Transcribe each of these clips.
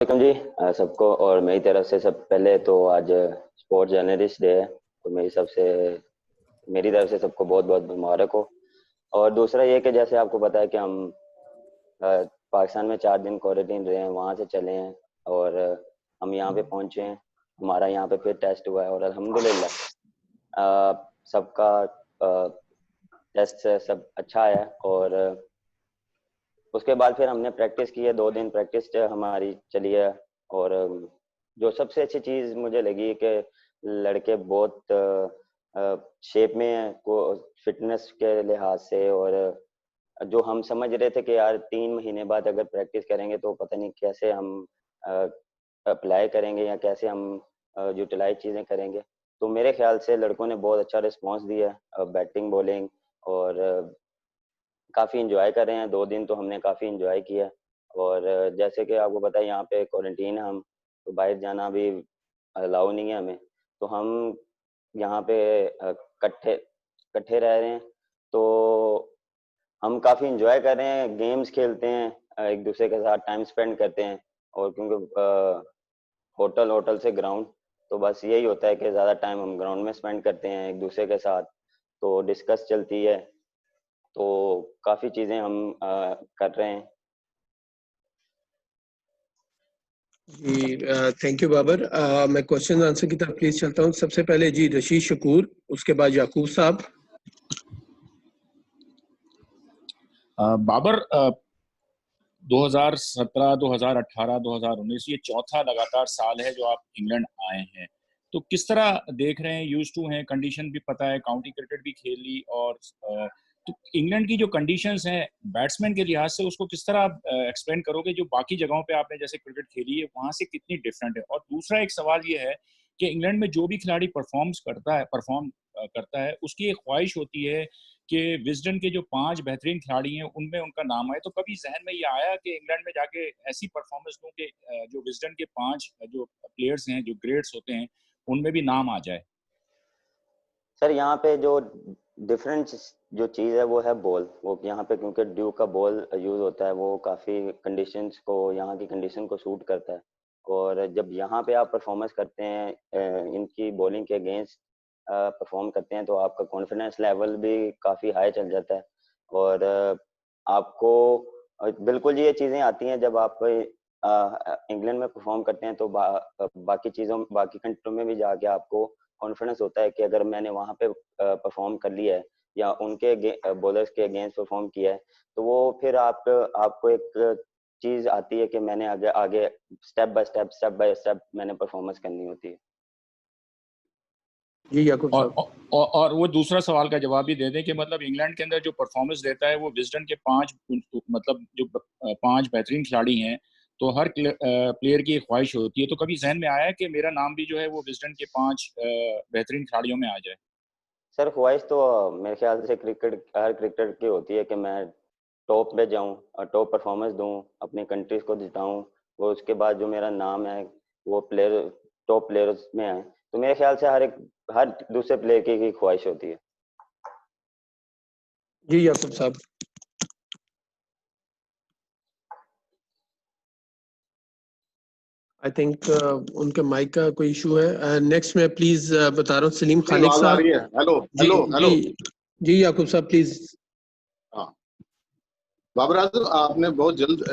Welcome जी सबको। और मेरी तरफ से सब पहले तो आज स्पोर्ट्स जर्नलिस्ट डे है, तो मेरी तरफ से सबको बहुत बहुत मुबारक हो। और दूसरा ये कि जैसे आपको पता है कि हम पाकिस्तान में 4 दिन क्वारंटीन रहे हैं, वहाँ से चले हैं और हम यहाँ पे पहुँचे हैं। हमारा यहाँ पे फिर टेस्ट हुआ है और अल्हम्दुलिल्लाह सबका टेस्ट से सब अच्छा आया। और उसके बाद फिर हमने प्रैक्टिस की है, 2 दिन प्रैक्टिस हमारी चली है। और जो सबसे अच्छी चीज़ मुझे लगी कि लड़के बहुत शेप में हैं को फिटनेस के लिहाज से। और जो हम समझ रहे थे कि यार 3 महीने बाद अगर प्रैक्टिस करेंगे तो पता नहीं कैसे हम अप्लाई करेंगे या कैसे हम यूटिलाइज चीज़ें करेंगे। तो मेरे ख्याल से लड़कों ने बहुत अच्छा रिस्पॉन्स दिया, बैटिंग बॉलिंग। और काफ़ी इंजॉय कर रहे हैं, 2 दिन तो हमने काफ़ी इंजॉय किया। और जैसे कि आपको पता है यहाँ पे क्वारंटीन है, हम तो बाहर जाना भी अलाउ नहीं है हमें। तो हम यहाँ पे कट्ठे कट्ठे रह रहे हैं। तो हम काफ़ी इंजॉय कर रहे हैं, गेम्स खेलते हैं, एक दूसरे के साथ टाइम स्पेंड करते हैं। और क्योंकि होटल होटल से ग्राउंड, तो बस यही होता है कि ज़्यादा टाइम हम ग्राउंड में स्पेंड करते हैं एक दूसरे के साथ। तो डिस्कस चलती है, तो काफ़ी चीज़ें हम कर रहे हैं। जी थैंक यू बाबर। मैं क्वेश्चन आंसर की तरफ प्लीज चलता हूँ। सबसे पहले जी रशीद शकूर, उसके बाद याकूब साहब। बाबर, 2017, 2018, 2019 ये चौथा लगातार साल है जो आप इंग्लैंड आए हैं। तो किस तरह देख रहे हैं? यूज टू हैं, कंडीशन भी पता है, काउंटी क्रिकेट भी खेल ली, और तो इंग्लैंड की जो कंडीशंस हैं बैट्समैन के लिहाज से उसको किस तरह आप एक्सप्लेन करोगे जो बाकी जगहों पे आपने जैसे क्रिकेट खेली है वहां से कितनी डिफरेंट है? और दूसरा एक सवाल ये है कि इंग्लैंड में जो भी खिलाड़ी परफॉर्म करता है उसकी एक ख्वाहिश होती है कि विजडन के जो 5 बेहतरीन खिलाड़ी हैं उनमें उनका नाम आए। तो कभी जहन में ये आया कि इंग्लैंड में जाके ऐसी परफॉर्मेंस दूं कि जो विजडन के 5 जो प्लेयर्स हैं, जो ग्रेड्स होते हैं, उनमें भी नाम आ जाए? सर यहाँ पे जो डिफरेंट जो चीज़ है वो है बॉल। वो यहाँ पे क्योंकि ड्यू का बॉल यूज़ होता है, वो काफ़ी कंडीशंस को, यहाँ की कंडीशन को सूट करता है। और जब यहाँ पे आप परफॉर्मेंस करते हैं इनकी बॉलिंग के अगेंस्ट परफॉर्म करते हैं, तो आपका कॉन्फिडेंस लेवल भी काफ़ी हाई चल जाता है। और आपको बिल्कुल ये चीज़ें आती हैं जब आप इंग्लैंड में परफॉर्म करते हैं, तो बाकी कंट्रियों में भी जाके आपको कॉन्फिडेंस होता है कि अगर मैंने वहाँ पे परफॉर्म कर लिया है या उनके बॉलर्स के अगेंस्ट परफॉर्म किया है, तो वो फिर आपको एक चीज़ आती है कि मैंने आगे आगे स्टेप बाय स्टेप मैंने परफॉर्मेंस करनी होती है। जी याकूब और, साहब। और वो दूसरा सवाल का जवाब भी दे दें कि मतलब इंग्लैंड के अंदर जो परफॉर्मेंस देता है वो विजडन के 5, मतलब जो 5 बेहतरीन खिलाड़ी हैं, तो हर प्लेयर की एक ख्वाहिश होती है। तो कभी जहन में आया है कि मेरा नाम भी जो है वो विजडन के 5 बेहतरीन खिलाड़ियों में आ जाए? सर ख्वाहिश तो मेरे ख्याल से हर क्रिकेटर की होती है कि मैं टॉप पे जाऊं और टॉप परफॉर्मेंस दूं, अपनी कंट्रीज को जिताऊं। वो उसके बाद जो मेरा नाम है वो टॉप प्लेयर्स में आए। तो मेरे ख्याल से हर दूसरे प्लेयर की ख्वाहिश होती है। जी याकूब साहब। आई थिंक उनके माइक का कोई इशू है। नेक्स्ट मैं प्लीज बता रहा हूँ सलीम खालिक आवाज आ साहब। रही है? हेलो जी हेलो हेलो। जी जी याकूब साहब प्लीज। हाँ, बाबर आजम, आपने बहुत जल्द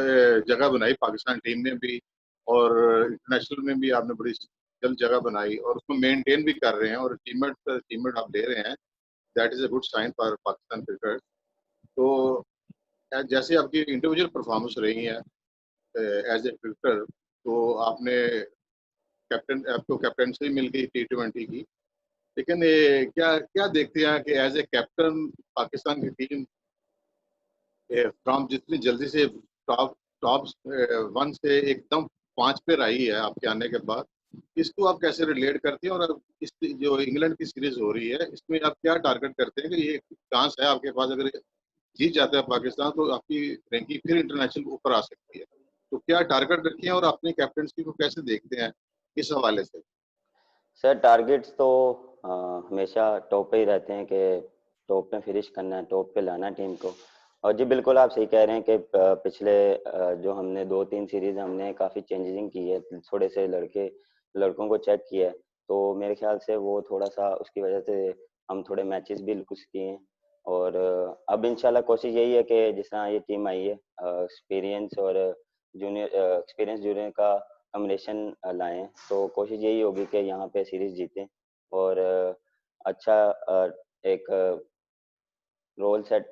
जगह बनाई पाकिस्तान टीम में भी, और इंटरनेशनल में भी आपने बड़ी जल्द जगह बनाई और उसको मेंटेन भी कर रहे हैं, और अचीवमेंट आप ले रहे हैं। That is a good sign for Pakistan cricket. तो जैसे आपकी इंडिविजुअल परफॉर्मेंस रही है एज ए क्रिकेटर, तो आपको कैप्टनसी मिल गई T20 की। लेकिन क्या क्या देखते हैं कि एज ए कैप्टन पाकिस्तान की टीम फ्रॉम जितनी जल्दी से टॉप टॉप 1 से एकदम 5 पे रही है आपके आने के बाद, इसको आप कैसे रिलेट करते हैं? और इस जो इंग्लैंड की सीरीज हो रही है इसमें आप क्या टारगेट करते हैं कि ये चांस है आपके पास, अगर जीत जाता है पाकिस्तान तो आपकी रैंकिंग फिर इंटरनेशनल ऊपर आ सकती है? तो क्या टारगेट रखे हैं और अपनी कैप्टनसी को कैसे देखते हैं इस हवाले से? सर टारगेट्स तो हमेशा टॉप पे ही रहते हैं कि टॉप पे फिनिश करना है, टॉप पे लाना है टीम को। और जी बिल्कुल आप सही कह रहे हैं कि पिछले जो हमने 2-3 सीरीज हमने काफ़ी चेंजिंग की है, थोड़े से लड़कों को चेक किया है, तो मेरे ख्याल से वो थोड़ा सा उसकी वजह से हम थोड़े मैचेस भी लूज किए हैं। और अब इंशाल्लाह कोशिश यही है कि जिस तरह ये टीम आई है, एक्सपीरियंस जूनियर का कॉम्बिनेशन लाएं, तो कोशिश यही होगी कि यहाँ पे सीरीज जीतें और अच्छा एक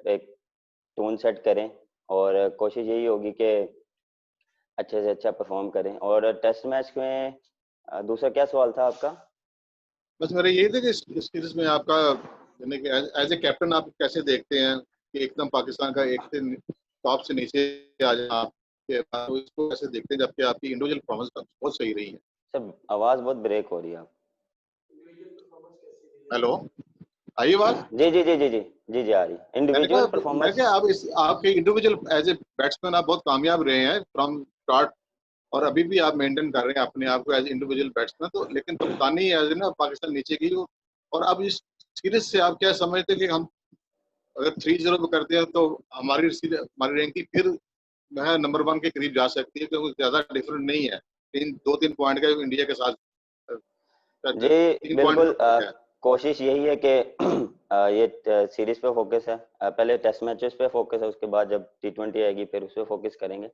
एक टोन सेट करें और कोशिश यही होगी कि अच्छे से अच्छा परफॉर्म करें। और टेस्ट मैच में दूसरा क्या सवाल था आपका? बस मेरा यही था कि इस सीरीज में आपका यानी कि एज ए कैप्टन आप कैसे देखते हैं कि एकदम पाकिस्तान का एक से टॉप से नीचे आ जाए आपके, तो इसको कैसे देखते हैं जबकि आपकी इंडिविजुअल परफॉर्मेंस बहुत सही रही है? सर आवाज बहुत ब्रेक हो रही है आप। हेलो, आई बात? जी जी जी जी जी जी जी आ रही है। इंडिविजुअल मैं परफॉर्मेंस। क्या आप इस आपके इंडिविजुअल एज ए बैट्समैन आप बहुत कामयाब रहे हैं फ्रॉम स्टार्ट, और अभी भी आप मेंटेन कर रहे हैं अपने आप को एज इंडिविजुअल बैट्समैन, तो लेकिन कप्तानी एज ना पाकिस्तान नीचे की हो। और अब इस सीरीज से आप क्या समझते हैं कि हम अगर 3-0 पे करते हैं तो हमारी रैंकिंग फिर वह नंबर 1 के करीब जा सकती है, क्योंकि ज्यादा डिफरेंट नहीं है, 2-3 पॉइंट का इंडिया के साथ, जी 3 पॉइंट बिल्कुल, का फर्क है। कोशिश यही है कि ये सीरीज पे फोकस है, पहले टेस्ट मैचेस पे फोकस है, उसके बाद जब T20 आएगी फिर उस पे फोकस करेंगे।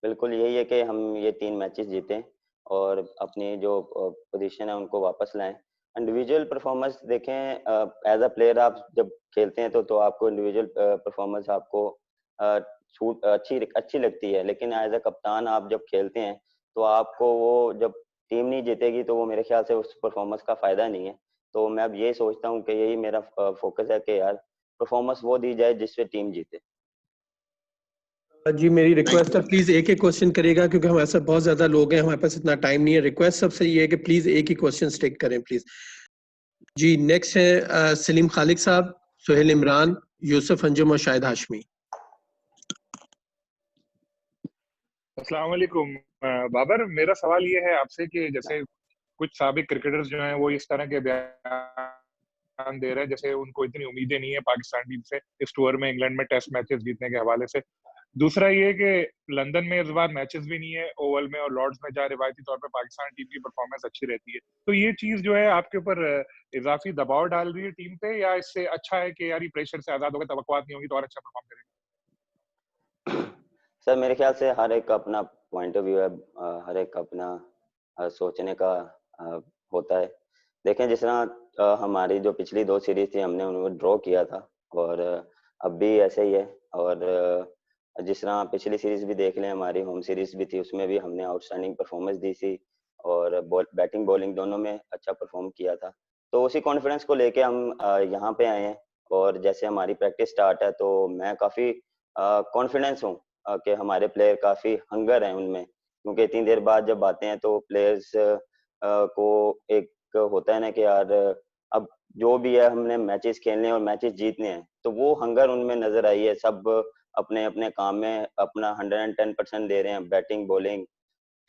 बिल्कुल यही है कि हम ये 3 मैचेस जीतें और अपनी जो पोजीशन है उनको वापस लाएं। इंडिविजुअल परफॉर्मेंस देखें, एज अ प्लेयर आप जब खेलते हैं तो आपको इंडिविजुअल परफॉर्मेंस आपको छूट अच्छी अच्छी लगती है, लेकिन एज अ कप्तान आप जब खेलते हैं तो आपको वो जब टीम नहीं जीतेगी तो वो मेरे ख्याल से उस परफॉर्मेंस का फायदा नहीं है। तो मैं अब यही सोचता हूँ कि यही मेरा फोकस है कि यार परफॉर्मेंस वो दी जाए जिससे टीम जीते। जी मेरी थैंक रिक्वेस्ट यू। है, प्लीज एक एक क्वेश्चन करिएगा क्योंकि हमारे साथ बहुत ज्यादा लोग हैं, हमारे पास इतना टाइम नहीं है। रिक्वेस्ट सबसे ये है कि प्लीज एक ही क्वेश्चन स्टिक करें प्लीज। जी नेक्स्ट है सलीम खालिक साहब, सुहेल इमरान, यूसुफ अंजुम और शाहिद हाशमी। अस्सलाम वालेकुम। बाबर, मेरा सवाल ये है आपसे कि जैसे कुछ साबिक क्रिकेटर्स जो हैं वो इस तरह के बयान दे रहे हैं जैसे उनको इतनी उम्मीदें नहीं है पाकिस्तान टीम से इस टूर में इंग्लैंड में टेस्ट मैचेस जीतने के हवाले से। दूसरा ये कि लंदन में इस बार मैचेस भी नहीं है ओवल में, और लॉर्ड्स में जहाँ रिवायती तौर पर पाकिस्तान टीम की परफॉर्मेंस अच्छी रहती है, तो ये चीज जो है आपके ऊपर इजाफी दबाव डाल रही है टीम पे, या इससे अच्छा है कि यार ये प्रेशर से आजाद होकर तवक्कुआत नहीं होगी तो और अच्छा परफॉर्म करेंगे? सर मेरे ख्याल से हर एक का अपना पॉइंट ऑफ व्यू है, हर एक का अपना सोचने का अ, होता है। देखें जिस तरह हमारी जो पिछली 2 सीरीज थी हमने उनको ड्रॉ किया था और अब भी ऐसे ही है। और जिस तरह पिछली सीरीज भी देख लें, हमारी होम सीरीज भी थी, उसमें भी हमने आउटस्टैंडिंग परफॉर्मेंस दी थी और बैटिंग बॉलिंग दोनों में अच्छा परफॉर्म किया था। तो उसी कॉन्फिडेंस को लेके हम यहाँ पे आए हैं और जैसे हमारी प्रैक्टिस स्टार्ट है तो मैं काफ़ी कॉन्फिडेंस हूँ कि हमारे प्लेयर काफ़ी हंगर है उनमें, क्योंकि इतनी देर बाद जब आते हैं तो प्लेयर्स को एक होता है ना कि यार अब जो भी है हमने मैचेस खेलने हैं और मैचेस जीतने हैं, तो वो हंगर उनमें नजर आई है। सब अपने अपने काम में अपना 110% दे रहे हैं, बैटिंग बॉलिंग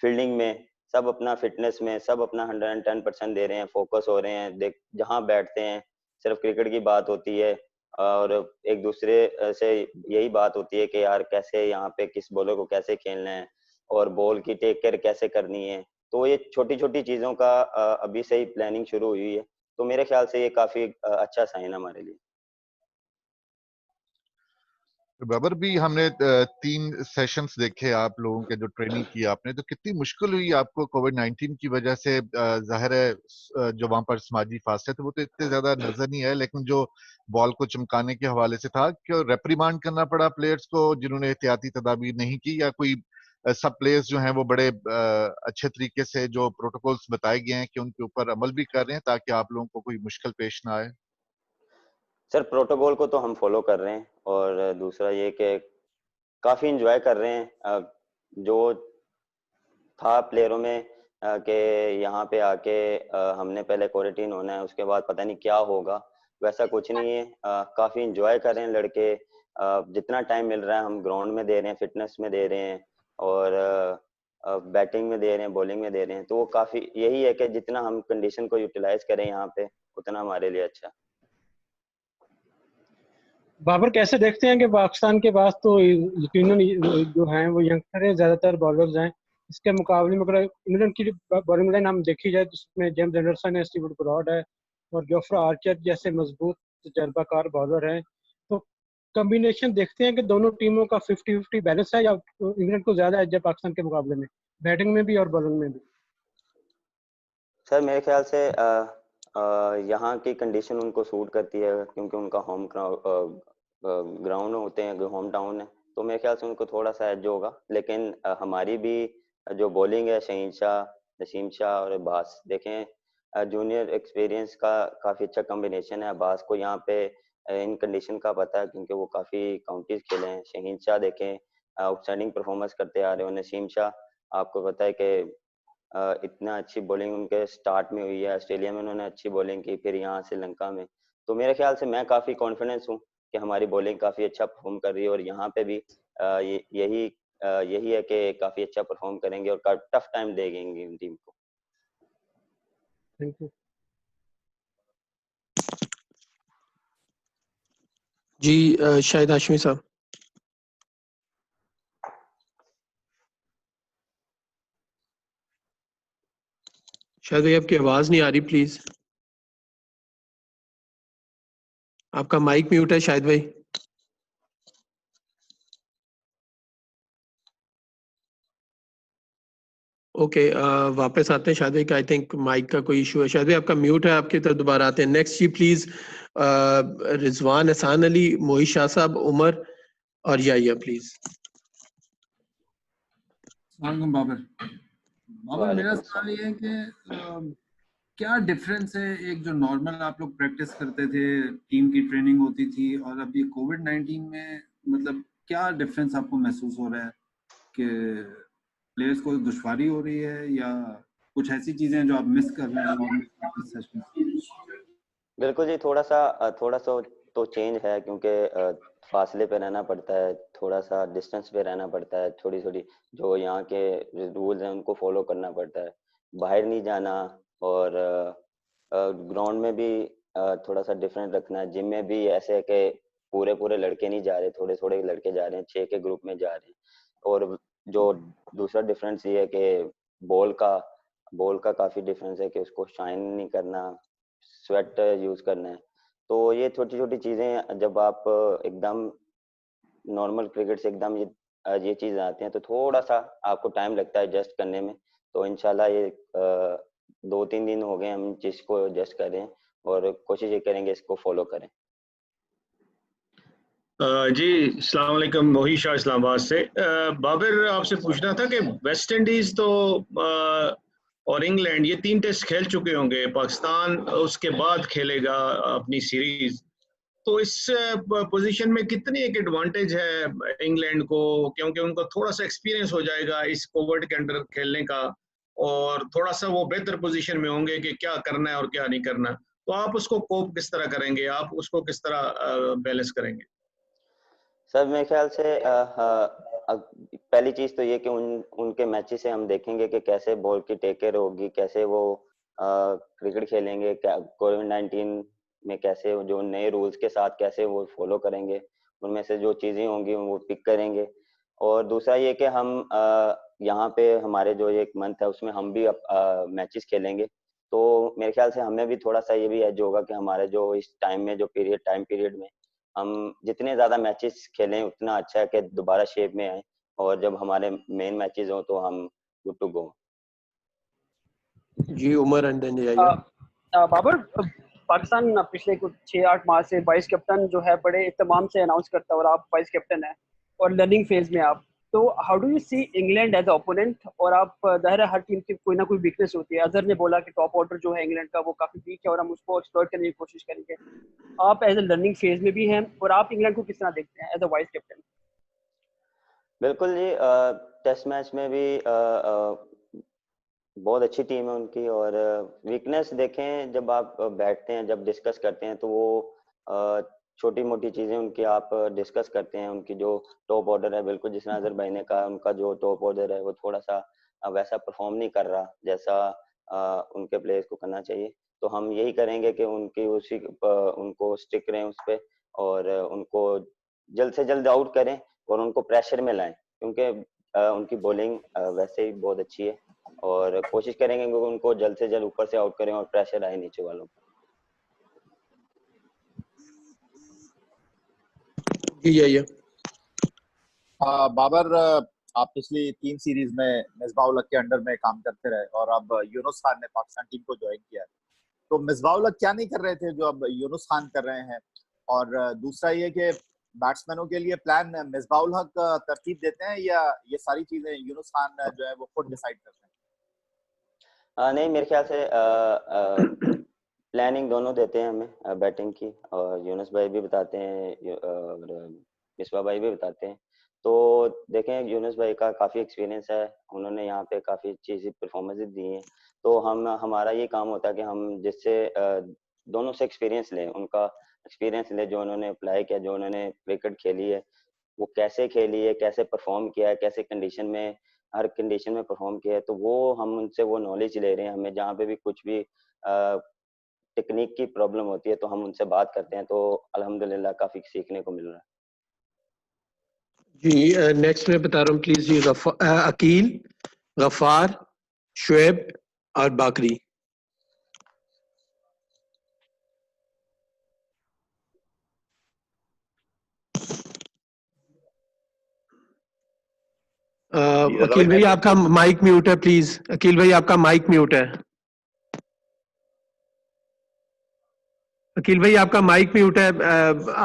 फील्डिंग में, सब अपना फिटनेस में सब अपना 110% दे रहे हैं, फोकस हो रहे हैं। देख जहाँ बैठते हैं सिर्फ क्रिकेट की बात होती है और एक दूसरे से यही बात होती है कि यार कैसे यहाँ पे किस बॉलर को कैसे खेलना है और बॉल की टेक केयर कैसे करनी है। तो ये छोटी छोटी चीजों का अभी से ही प्लानिंग शुरू हुई है, तो मेरे ख्याल से ये काफी अच्छा साइन है हमारे लिए। बाबर भी हमने 3 सेशंस देखे आप लोगों के, जो ट्रेनिंग की आपने, तो कितनी मुश्किल हुई आपको कोविड-19 की वजह से? जाहिर है जो वहां पर समाजी फासले थे वो तो इतने ज्यादा नजर नहीं आए, लेकिन जो बॉल को चमकाने के हवाले से था, क्यों रेप्रीमांड करना पड़ा प्लेयर्स को जिन्होंने एहतियाती तदाबीर नहीं की, या कोई सब प्लेयर्स जो हैं वो बड़े अच्छे तरीके से जो प्रोटोकॉल्स बताए गए हैं कि उनके ऊपर अमल भी कर रहे हैं ताकि आप लोगों को कोई मुश्किल पेश ना आए? सर प्रोटोकॉल को तो हम फॉलो कर रहे हैं और दूसरा ये कि काफी इंजॉय कर रहे हैं। जो था प्लेयरों में कि यहाँ पे आके हमने पहले क्वारंटीन होना है, उसके बाद पता नहीं क्या होगा, वैसा कुछ नहीं है। काफी इंजॉय कर रहे हैं लड़के। जितना टाइम मिल रहा है हम ग्राउंड में दे रहे हैं, फिटनेस में दे रहे हैं और बैटिंग में दे रहे हैं, बॉलिंग में दे रहे हैं। तो वो काफी यही है कि जितना हम कंडीशन को यूटिलाइज करें यहाँ पे उतना हमारे लिए अच्छा। बाबर कैसे देखते हैं कि पाकिस्तान के पास तो यकीनन जो हैं वो यंगस्टर है, ज्यादातर बॉलर्स हैं। इसके मुकाबले में अगर इंग्लैंड की बॉलिंग लाइन हम देखी जाए तो उसमें जेम्स एंडरसन है, स्टीवन ब्रॉड है और जोफ्रा आर्चर जैसे मजबूत तजर्बाकार बॉलर हैं। तो कॉम्बिनेशन देखते हैं कि दोनों टीमों का 50-50 बैलेंस है या इंग्लैंड को ज्यादा एज है पाकिस्तान के मुकाबले में, बैटिंग में भी और बॉलिंग में भी। सर मेरे ख्याल से यहाँ की कंडीशन उनको सूट करती है क्योंकि उनका होम ग्राउंड होते हैं, होम टाउन है, तो मेरे ख्याल से उनको थोड़ा सा एज होगा। लेकिन हमारी भी जो बॉलिंग है, शहीन शाह, नसीम शाह और अब्बास देखें, जूनियर एक्सपीरियंस का काफ़ी अच्छा कॉम्बिनेशन है। अब्बास को यहाँ पे इन कंडीशन का पता है क्योंकि वो काफ़ी काउंटीज खेले हैं। शहीन शाह देखें आउटस्टैंडिंग परफॉर्मेंस करते आ रहे हो। नसीम शाह आपको पता है कि इतना अच्छी बॉलिंग उनके स्टार्ट में हुई है, ऑस्ट्रेलिया में उन्होंने अच्छी बॉलिंग की, फिर यहाँ श्रीलंका में। तो मेरे ख्याल से मैं काफ़ी कॉन्फिडेंस हूँ कि हमारी बॉलिंग काफ़ी अच्छा परफॉर्म कर रही है और यहाँ पे भी यही है कि काफ़ी अच्छा परफॉर्म करेंगे और टफ टाइम देंगे टीम को। थैंक यू जी। शाहिद हाशमी साहब। शायद भाई आपकी आवाज नहीं आ रही, प्लीज। आपका माइक म्यूट है शायद भाई। ओके, वापस आते हैं शायद भाई का। आई थिंक माइक का कोई इशू है। शायद भाई आपका म्यूट है, आपकी तरफ दोबारा आते हैं। नेक्स्ट जी प्लीज रिजवान हसान अली, मोहित शाह साहब, उमर और याहिया प्लीज। बाबर बाबर मेरा वालेकुम सवाल सलाम। ये है कि क्या डिफरेंस है एक जो नॉर्मल आप लोग प्रैक्टिस करते थे, टीम की ट्रेनिंग होती थी, और अभी कोविड-19 में मतलब क्या डिफरेंस आपको महसूस हो रहा है कि प्लेयर्स को दुश्वारी हो रही है या कुछ ऐसी चीजें जो आप मिस कर रहे हैं नॉर्मल प्रैक्टिस सेशन? बिल्कुल जी, थोड़ा सा तो चेंज है क्योंकि फासले पे रहना पड़ता है, थोड़ा सा डिस्टेंस पे रहना पड़ता है, थोड़ी थोड़ी जो यहाँ के रूल्स हैं उनको फॉलो करना पड़ता है, बाहर नहीं जाना। और ग्राउंड में भी थोड़ा सा डिफरेंट रखना है। जिम में भी ऐसे है कि पूरे पूरे लड़के नहीं जा रहे, थोड़े थोड़े लड़के जा रहे हैं, 6 के ग्रुप में जा रहे हैं। और जो दूसरा डिफरेंस ये है कि बॉल का बॉल का काफ़ी डिफरेंस है कि उसको शाइन नहीं करना, स्वेट यूज करना है। तो ये छोटी छोटी चीजें जब आप एकदम नॉर्मल क्रिकेट से एकदम ये चीजें आती हैं तो थोड़ा सा आपको टाइम लगता है एडजस्ट करने में। तो इंशाल्लाह ये 2-3 दिन हो गए हम जिसको एडजस्ट कर रहे हैं और कोशिश ये करेंगे इसको फॉलो करें। जी अस्सलाम वालेकुम, मोहित शाह इस्लामाबाद से। बाबर आपसे पूछना था कि वेस्ट इंडीज तो और इंग्लैंड ये 3 टेस्ट खेल चुके होंगे, पाकिस्तान उसके बाद खेलेगा अपनी सीरीज। तो इस पोजीशन में कितनी एक एडवांटेज है इंग्लैंड को, क्योंकि उनको थोड़ा सा एक्सपीरियंस हो जाएगा इस कोविड के अंडर खेलने का और थोड़ा सा वो बेहतर पोजीशन में होंगे कि क्या करना है और क्या नहीं करना। तो आप उसको कोप किस तरह करेंगे, आप उसको किस तरह बैलेंस करेंगे? सर मेरे ख्याल से पहली चीज तो ये कि उनके मैचेस से हम देखेंगे कि कैसे बॉल की टेक केयर होगी, कैसे वो क्रिकेट खेलेंगे, क्या कोविड-19 में कैसे जो नए रूल्स के साथ कैसे वो फॉलो करेंगे, उनमें से जो चीजें होंगी वो पिक करेंगे। और दूसरा ये कि हम यहाँ पे हमारे जो एक मंथ है उसमें हम भी मैचेस खेलेंगे। तो मेरे ख्याल से हमें भी थोड़ा सा ये भी एज होगा कि हमारे जो इस टाइम में जो टाइम पीरियड में हम जितने ज्यादा मैचेस खेलें उतना अच्छा है कि दोबारा शेप में आए और जब हमारे मेन मैचेस हो तो हम गुड टू गो। जी उमर एंड देन याहिया। बाबर, पाकिस्तान पिछले कुछ 6-8 माह से वाइस कैप्टन जो है बड़े इत्तेमाम से अनाउंस करता है और आप वाइस कैप्टन हैं और लर्निंग फेज में आप, तो how do you see England as opponent? और आप जाहिर है हर टीम की कोई ना कोई वीकनेस होती है। अजहर ने बोला कि टॉप ऑर्डर जो है इंग्लैंड का वो काफी वीक है और हम उसको एक्सप्लॉइट करने की कोशिश करेंगे। आप एज ए लर्निंग फेज में भी हैं और आप इंग्लैंड को किस तरह देखते हैं एज अ वाइस कैप्टन? बिल्कुल जी, टेस्ट मैच में भी बहुत अच्छी टीम है उनकी। और वीकनेस देखें जब आप बैठते हैं, जब डिस्कस करते हैं तो वो छोटी मोटी चीजें उनकी आप डिस्कस करते हैं। उनकी जो टॉप ऑर्डर है, बिल्कुल जिस अजहर भाई ने कहा, उनका जो टॉप ऑर्डर है वो थोड़ा सा वैसा परफॉर्म नहीं कर रहा जैसा उनके प्लेयर्स को करना चाहिए। तो हम यही करेंगे कि उनको स्टिक रहें उस पर और उनको जल्द से जल्द आउट करें और उनको प्रेशर में लाएं, क्योंकि उनकी बॉलिंग वैसे ही बहुत अच्छी है, और कोशिश करेंगे कि उनको जल्द से जल्द ऊपर से आउट करें और प्रेशर आए नीचे वालों पर। ये बाबर, आप पिछली 3 सीरीज में मिसबाह-उल-हक के अंडर में काम करते रहे और अब यूनुस खान ने पाकिस्तान टीम को ज्वाइन किया है, तो मिसबाह-उल-हक क्या नहीं कर रहे थे जो अब यूनुस खान कर रहे हैं? और दूसरा ये कि बैट्समैनों के लिए प्लान मिसबाह-उल-हक तरतीब देते हैं या ये सारी चीजें यूनुस खान जो है वो खुद डिसाइड करते हैं? नहीं, मेरे ख्याल से प्लानिंग दोनों देते हैं हमें बैटिंग की, और यूनुस भाई भी बताते हैं और मिसबा भाई भी बताते हैं। तो देखें, यूनुस भाई का काफ़ी एक्सपीरियंस है, उन्होंने यहाँ पे काफ़ी चीज़ें परफॉर्मेंस दी हैं, तो हमारा ये काम होता है कि हम जिससे दोनों से एक्सपीरियंस लें, उनका एक्सपीरियंस लें जो उन्होंने अप्लाई किया, जो उन्होंने क्रिकेट खेली है, वो कैसे खेली है, कैसे परफॉर्म किया है, कैसे कंडीशन में, हर कंडीशन में परफॉर्म किया है, तो वो हम उनसे वो नॉलेज ले रहे हैं। हमें जहाँ पे भी कुछ भी टेक्निक की प्रॉब्लम होती है तो हम उनसे बात करते हैं, तो अल्हम्दुलिल्लाह काफ़ी सीखने को मिल रहा है। जी नेक्स्ट मैं बता रहा हूँ प्लीज, जी अकील, गफार, शुएब और बाकरी। अकील भाई आपका माइक म्यूट है प्लीज, अकील भाई आपका माइक म्यूट है। अकील भाई आपका माइक म्यूट है,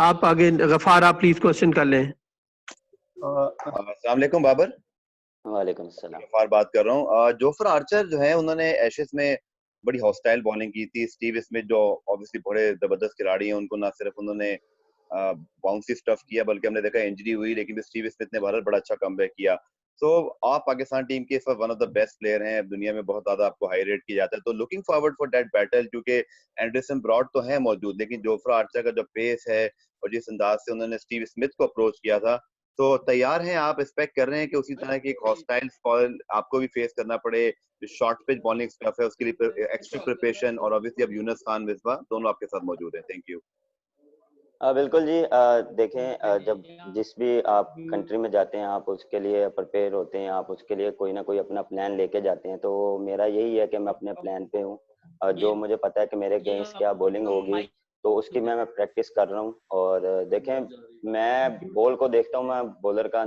आप आगे, गफार आप प्लीज क्वेश्चन कर लें। अस्सलाम वालेकुम बाबर। वालेकुम अस्सलाम। गफार बात कर रहा हूँ। जोफ्रा आर्चर जो है उन्होंने एशेस में बड़ी हॉस्टाइल बॉलिंग की थी। स्टीव स्मिथ जो ऑब्वियसली बड़े जबरदस्त खिलाड़ी हैं, उनको ना सिर्फ उन्होंने बाउंसी स्टफ किया बल्कि हमने देखा इंजरी हुई, लेकिन स्टीव स्मिथ ने भारत बड़ा अच्छा कमबैक किया। तो आप पाकिस्तान टीम के इस वक्त one of the best player हैं, दुनिया में बहुत ज्यादा आपको हाई रेट किया जाता है, तो looking forward for that battle, क्योंकि एंडरसन ब्रॉड तो है मौजूद, लेकिन जोफ्रा आर्चर का जो पेस है और जिस अंदाज से उन्होंने स्टीव स्मिथ को अप्रोच किया था, तो तैयार हैं आप? एक्सपेक्ट कर रहे हैं कि उसी तरह की एक हॉस्टाइल स्पॉइल आपको भी फेस करना पड़े? जो शॉर्ट पिच बॉलिंग स्टफ है उसके लिए एक्स्ट्रा प्रिपरेशन, और ऑब्वियसली अब यूनुस खान, मिसबा दोनों आपके साथ मौजूद हैं। Thank you. बिल्कुल जी। देखें, जब जिस भी आप कंट्री में जाते हैं आप उसके लिए प्रिपेयर होते हैं, आप उसके लिए कोई ना कोई अपना प्लान लेके जाते हैं, तो मेरा यही है कि मैं अपने प्लान पे हूँ, और जो मुझे पता है कि मेरे अगेंस्ट क्या बॉलिंग होगी तो उसकी मैं प्रैक्टिस कर रहा हूँ। और देखें, मैं बॉल को देखता हूँ, मैं बॉलर का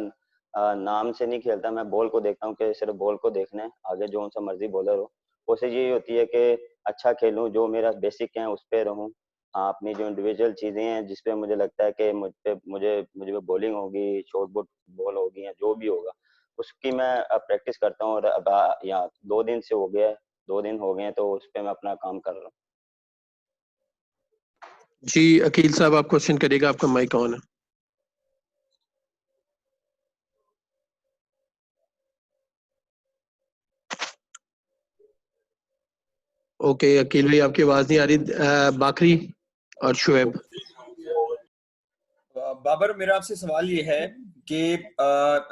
नाम से नहीं खेलता, मैं बॉल को देखता हूँ कि सिर्फ बॉल को देखना है, आगे जो सा मर्जी बॉलर हो। कोशिश यही होती है कि अच्छा खेलूँ, जो मेरा बेसिक है उस पे रहूँ। हाँ, अपनी जो इंडिविजुअल चीजें हैं जिस पे मुझे लगता है कि मुझे पे बॉलिंग होगी, शॉर्ट बुट बॉल होगी या जो भी होगा, उसकी मैं प्रैक्टिस करता हूँ। और अब यहाँ 2 दिन से हो गया है, 2 दिन हो गए हैं, तो उस पे मैं अपना काम कर रहा हूँ। जी अकील साहब आप क्वेश्चन करिएगा, आपका माइक ऑन है। ओके अकील भाई आपकी आवाज नहीं आ रही। बाकरी और शुएब। बाबर, मेरा आपसे सवाल ये है कि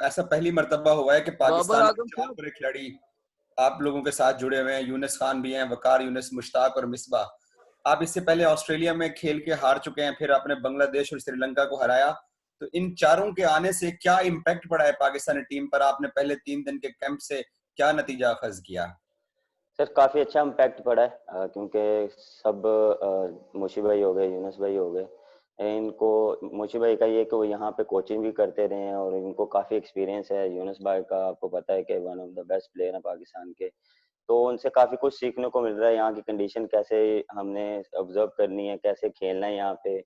ऐसा पहली मर्तबा हुआ है कि पाकिस्तान के 4 बड़े खिलाड़ी आप लोगों के साथ जुड़े हुए हैं। यूनुस खान भी हैं, वकार, यूनुस, मुश्ताक और मिसबाह। आप इससे पहले ऑस्ट्रेलिया में खेल के हार चुके हैं, फिर आपने बांग्लादेश और श्रीलंका को हराया। तो इन चारों के आने से क्या इम्पैक्ट पड़ा है पाकिस्तानी टीम पर? आपने पहले 3 दिन के कैंप से क्या नतीजा अखज किया? सर काफी अच्छा इम्पैक्ट पड़ा है, क्योंकि सब मोशी भाई हो गए, यूनुस भाई हो गए, इनको मोशी भाई का ये कि वो यहाँ पे कोचिंग भी करते रहे हैं और इनको काफी एक्सपीरियंस है। यूनुस भाई का आपको पता है कि one of the best player है पाकिस्तान के, तो उनसे काफी कुछ सीखने को मिल रहा है। यहाँ की कंडीशन कैसे हमने ऑब्जर्व करनी है, कैसे खेलना है यहाँ पे,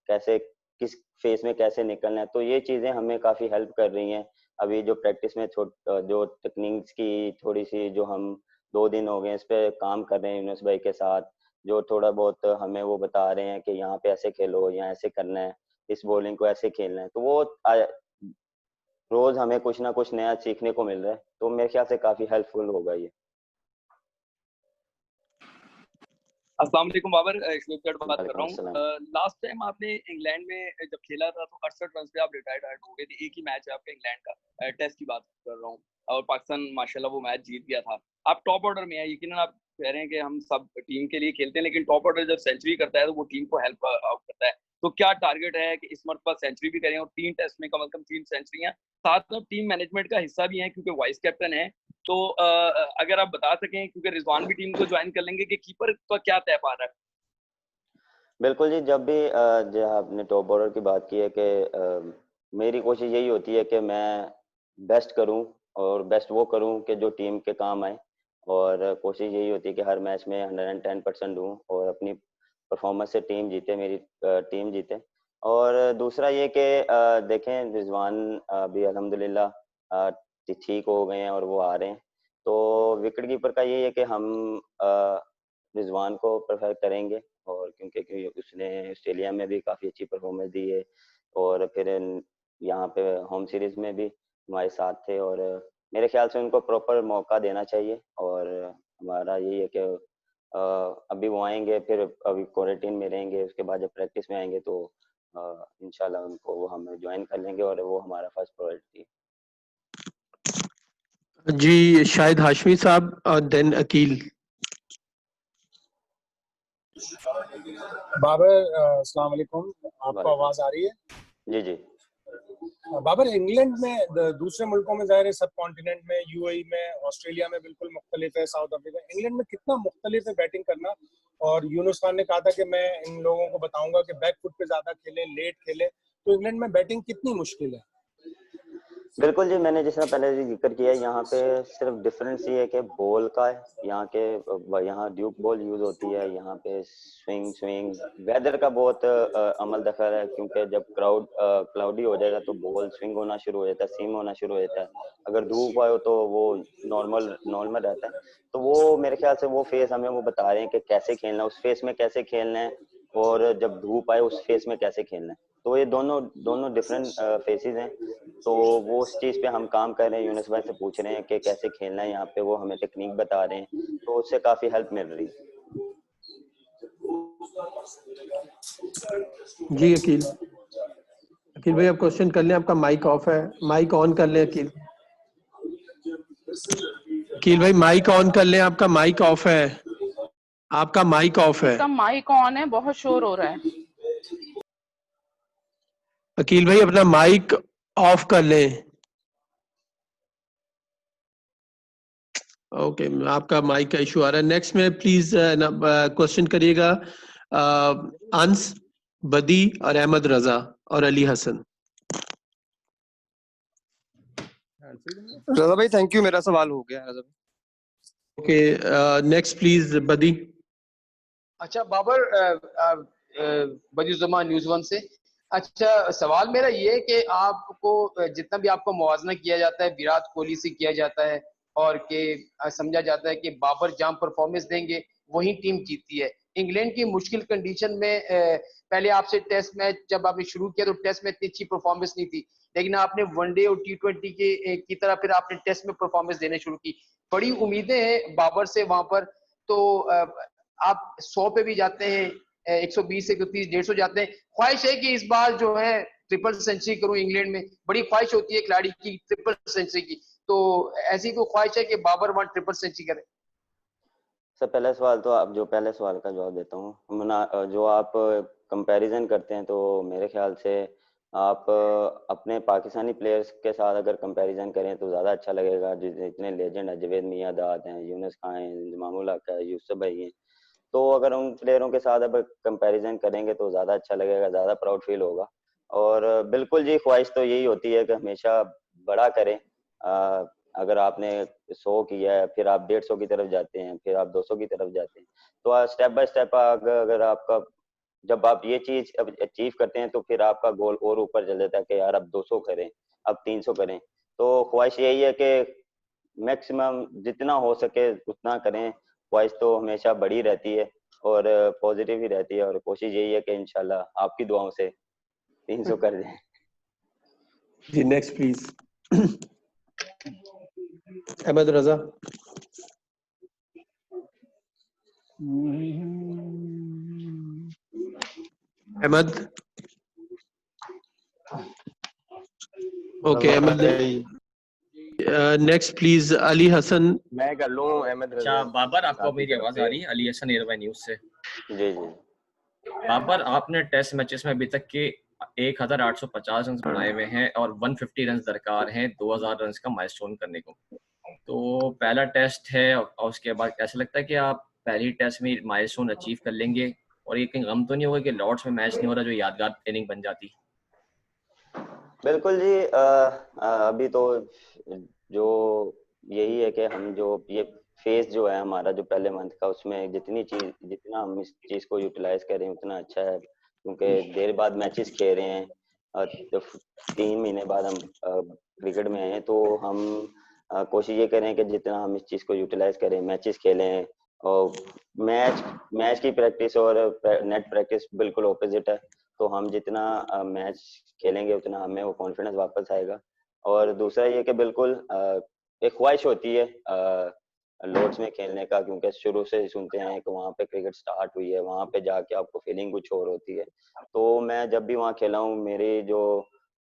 कैसे किस फेस में कैसे निकलना है, तो ये चीजें हमें काफी हेल्प कर रही हैं। अभी जो प्रैक्टिस में जो टेक्निक्स की थोड़ी सी जो हम 2 दिन हो गए इस पे काम कर रहे हैं यूनुस भाई के साथ, जो थोड़ा बहुत हमें वो बता रहे हैं कि यहाँ पे ऐसे खेलो, यहाँ ऐसे करना है, इस बॉलिंग को ऐसे खेलना है, तो वो रोज हमें कुछ ना कुछ नया सीखने को मिल रहा है, तो मेरे ख्याल से काफी हेल्पफुल होगा ये। अस्सलाम वालेकुम बाबर, स्नैपचैट बात कर रहा हूँ। लास्ट टाइम आपने इंग्लैंड में जब खेला था तो 68 रन पे आप रिटायर्ड आउट हो गए थे। एक ही मैच है आपका इंग्लैंड का, टेस्ट की बात कर रहा हूँ, और पाकिस्तान माशाल्लाह वो मैच जीत गया था। आप टॉप ऑर्डर में है, यकीनन आप कह रहे हैं कि हम सब टीम के लिए खेलते हैं, लेकिन टॉप ऑर्डर जब सेंचुरी करता है तो वो टीम को हेल्प आउट करता है। तो क्या टारगेट है कि इस मरतबा सेंचुरी भी करें और 3 टेस्ट में कम से कम 3 सेंचुरियां, साथ में टीम मैनेजमेंट का हिस्सा भी हैं क्योंकि वाइस कैप्टन है। तो अगर आप बता सकें, क्योंकि रिजवान भी टीम को ज्वाइन कर लेंगे, कि कीपर का क्या तय पा रहा है? बिल्कुल जी, जब भी जो आपने टॉप बॉलर की बात की है कि मेरी कोशिश यही होती है कि मैं बेस्ट करूं और बेस्ट वो करूं कि जो टीम के काम आए, और कोशिश यही होती है कि हर मैच में 110% दूं और अपनी परफॉर्मेंस से टीम जीते, मेरी टीम जीते। और दूसरा ये कि देखें रिजवान भी अल्हम्दुलिल्लाह ठीक हो गए हैं और वो आ रहे हैं, तो विकेट कीपर का ये है कि हम रिजवान को प्रेफर करेंगे, और क्योंकि उसने ऑस्ट्रेलिया में भी काफ़ी अच्छी परफॉर्मेंस दी है और फिर यहाँ पे होम सीरीज में भी हमारे साथ थे, और मेरे ख्याल से उनको प्रॉपर मौका देना चाहिए। और हमारा यही है कि अभी वो आएंगे, फिर अभी क्वारंटीन में रहेंगे, उसके बाद जब प्रैक्टिस में आएंगे तो इंशाल्लाह उनको वो हम ज्वाइन कर लेंगे और वो हमारा फर्स्ट प्रायोरिटी। जी शाहिद हाशमी साहब और देन अकील। बाबर अस्सलाम वालेकुम, आपको आवाज आ रही है? जी जी। बाबर, इंग्लैंड में दूसरे मुल्कों में जाहिर है, सब कॉन्टिनेंट में, यूएई में, ऑस्ट्रेलिया में बिल्कुल मुख्तलिफ है, साउथ अफ्रीका, इंग्लैंड में कितना मुख्तलिफ है बैटिंग करना। और यूनुस खान ने कहा था कि मैं इन लोगों को बताऊंगा कि बैक फुट पे ज्यादा खेलें, लेट खेलें, तो इंग्लैंड में बैटिंग कितनी मुश्किल है? बिल्कुल जी, मैंने जिस तरह पहले भी जिक्र किया है, यहाँ पे सिर्फ डिफरेंस ये है कि बॉल का है, यहाँ ड्यूक बॉल यूज होती है, यहाँ पे स्विंग वेदर का बहुत अमल दखल है, क्योंकि जब क्लाउडी हो जाएगा तो बॉल स्विंग होना शुरू हो जाता है, सीम होना शुरू हो जाता है। अगर धूप आए तो वो नॉर्मल रहता है। तो वो मेरे ख्याल से वो फेस हमें वो बता रहे हैं कि कैसे खेलना है, उस फेस में कैसे खेलना है, और जब धूप आए उस फेस में कैसे खेलना है। तो ये दोनों डिफरेंट फेसेस हैं, तो वो उस चीज़ पे हम काम कर रहे हैं। यूनुस भाई से पूछ रहे हैं कि कैसे खेलना है यहाँ पे, वो हमें टेक्निक बता रहे हैं, तो उससे काफ़ी हेल्प मिल रही है। जी अकील भाई आप क्वेश्चन कर लें, आपका माइक ऑफ है, माइक ऑन कर लें। अकील भाई माइक ऑन कर लें, आपका माइक ऑफ है, आपका माइक ऑफ है। इसका माइक ऑन है, बहुत शोर हो रहा है। अकील भाई अपना माइक ऑफ कर लें। ओके आपका माइक का इशू आ रहा है। नेक्स्ट में प्लीज क्वेश्चन करिएगा अंस, बदी और अहमद रजा और अली हसन। रजा भाई थैंक यू, मेरा सवाल हो गया रजा भाई। ओके नेक्स्ट प्लीज बदी। अच्छा बाबर, बदीजुमा न्यूज़ 1 से। अच्छा सवाल मेरा ये है कि आपको जितना भी आपको मुवाजना किया जाता है विराट कोहली से किया जाता है, और कि समझा जाता है कि बाबर जहाँ परफॉर्मेंस देंगे वही टीम जीतती है। इंग्लैंड की मुश्किल कंडीशन में पहले आपसे टेस्ट मैच जब आपने शुरू किया तो टेस्ट में इतनी अच्छी परफॉर्मेंस नहीं थी, लेकिन आपने वनडे और T20 की तरह फिर आपने टेस्ट में परफॉर्मेंस देने शुरू की। बड़ी उम्मीदें हैं बाबर से वहां पर, तो आप 100 पे भी जाते हैं, 120, 130, 150 जाते हैं। ख्वाहिश है कि इस बार जो है ट्रिपल सेंचुरी करूं इंग्लैंड में, बड़ी ख्वाहिश होती है खिलाड़ी की ट्रिपल सेंचुरी की, तो ऐसी कोई ख्वाहिश है कि बाबर वहां ट्रिपल सेंचुरी करे? सर पहला सवाल तो आप जो पहले सवाल का जवाब देता हूँ, जो आप कंपैरिजन करते हैं, तो मेरे ख्याल से आप अपने पाकिस्तानी प्लेयर्स के साथ अगर कंपैरिजन करें तो ज़्यादा अच्छा लगेगा। जितने लेजेंड है, जवेद मियादाद हैं, यूनुस खान हैं, मामूल हक है, यूसुफ भाई हैं, तो अगर उन प्लेयरों के साथ अब कंपैरिजन करेंगे तो ज़्यादा अच्छा लगेगा, ज़्यादा प्राउड फील होगा। और बिल्कुल जी ख्वाहिश तो यही होती है कि हमेशा बड़ा करें। अगर आपने 100 किया है, फिर आप 150 की तरफ जाते हैं, फिर आप 200 की तरफ जाते हैं, तो स्टेप बाय स्टेप अगर आपका जब आप ये चीज अचीव करते हैं तो फिर आपका गोल और ऊपर चल जाता है कि यार अब 200 करें, अब 300 करें। तो ख्वाहिश यही है कि मैक्सिमम जितना हो सके उतना करें। ख्वाहिश तो हमेशा बड़ी रहती है और पॉजिटिव ही रहती है, और कोशिश यही है कि इंशाल्लाह आपकी दुआओं से 300 कर दें। जी next please Ahmed Raza. Ahmed okay Ahmed next please Ali Hasan. मैं कर लूं अहमद रजा। अच्छा बाबर, आपको मेरी आवाज आ रही है? अली हसन एयरवाई न्यूज से। जी जी। बाबर, आपने टेस्ट मैचेस में अभी तक के 1850 रन बनाए हुए हैं और 150 रन दरकार हैं 2000 रन का माइलस्टोन करने को। तो पहला टेस्ट है और उसके बाद ऐसा लगता है कि आप पहली टेस्ट में माइलस्टोन अचीव कर लेंगे और ये कहीं गम तो नहीं होगा कि लॉर्ड्स में मैच नहीं हो रहा जो यादगार ट्रेनिंग बन जाती? बिल्कुल जी। अभी तो जो यही है कि हम जो ये फेज जो है हमारा जो पहले मंथ का, उसमें जितना हम इस चीज को यूटिलाइज करें उतना अच्छा है, क्योंकि देर बाद मैचेस खेल रहे हैं। तो 3 महीने बाद हम क्रिकेट में हैं, तो हम कोशिश ये करें कि जितना हम इस चीज को यूटिलाइज करें, मैचेस खेलें। और मैच की प्रैक्टिस और नेट प्रैक्टिस बिल्कुल ऑपोजिट है। तो हम जितना मैच खेलेंगे उतना हमें वो कॉन्फिडेंस वापस आएगा। और दूसरा ये कि बिल्कुल एक ख्वाहिश होती है लॉर्ड्स में खेलने का, क्योंकि शुरू से ही सुनते हैं कि वहाँ पे क्रिकेट स्टार्ट हुई है, वहाँ पे जाके आपको फीलिंग कुछ और होती है। तो मैं जब भी वहाँ खेला हूँ, मेरी जो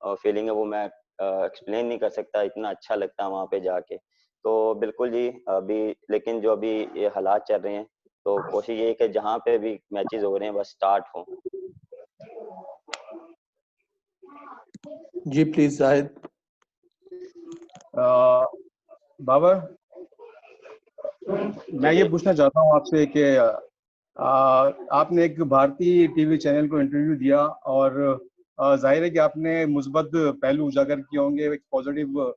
फीलिंग है वो मैं एक्सप्लेन नहीं कर सकता, इतना अच्छा लगता है वहाँ पे जाके। तो बिल्कुल जी, अभी लेकिन जो अभी ये हालात चल रहे हैं, तो कोशिश ये है कि जहाँ पे भी मैचेस हो रहे हैं बस स्टार्ट हो। जी प्लीज जाहिद। बाबर, मैं ये पूछना चाहता हूँ आपसे कि आपने एक भारतीय टीवी चैनल को इंटरव्यू दिया और जाहिर है कि आपने मुस्बत पहलू उजागर किए होंगे, एक पॉजिटिव